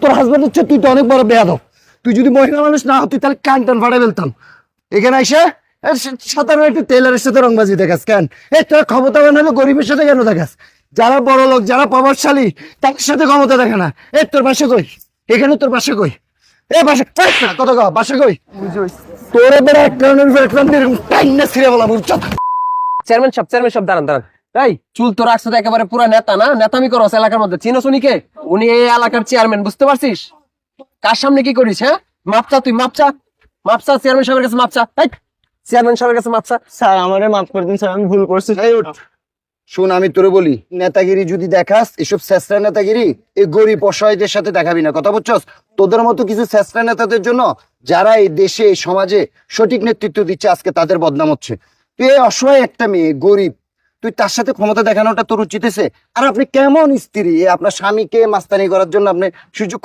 তোর হাজবেন্ড হচ্ছে, তুই তো অনেক বড় বেয়াদব। তুই যদি মহিলা মানুষ না হতি তাহলে কান টান ফাটাই ফেলতাম। এখানে এসে সাধারণ একটু টেলারের সাথে রংবাজি দেখাস কেন? তোর ক্ষমতাবান হলে গরিবের সাথে কেন দেখাস? যারা বড় লোক, যারা প্রভাবশালী, তাদের সাথে ক্ষমতা দেখে না। তোর বাসা কই? এখানে তোর বাসা কই? বাসা কত গা, বাসা কই? তোর এবার এক কারণের ছিঁড়ে বলা বুঝছো? চেয়ারম্যান সাহেব দাঁড়ান দাঁড়ান। তাই চুল তো রাখছো তো একেবারে পুরা নেতা না, নেতামি করো এলাকার মধ্যে। চিনোস উনিকে? উনি এই এলাকার চেয়ারম্যান, বুঝতে পারছিস? কার সামনে কি করিস? হ্যাঁ, মাপচা তুই, মাপচা মাপচা, চেয়ারম্যান সাহেবের কাছে মাপচা। চেয়ারম্যান সাহেবের কাছে মাপচা। স্যার আমারে মাফ করে দিন স্যার, আমি ভুল করছি। শোন, আমি তোরে বলি, নেতাগিরি যদি দেখাস, এসব শেষরা নেতাগিরি এই গরিব অসহায়দের সাথে দেখাবি না, কথা বুঝছস? তোদের মতো কিছু শেষরা নেতাদের জন্য, যারা এই দেশে এই সমাজে সঠিক নেতৃত্ব দিচ্ছে, আজকে তাদের বদনাম হচ্ছে। তুই এই অসহায় একটা মেয়ে, গরিব, তুই তার সাথে ক্ষমতা দেখানোটা তোর উচিত আছে? আর আপনি কেমন স্ত্রী? আপনার স্বামীকে মাস্তানি করার জন্য আপনি সুযোগ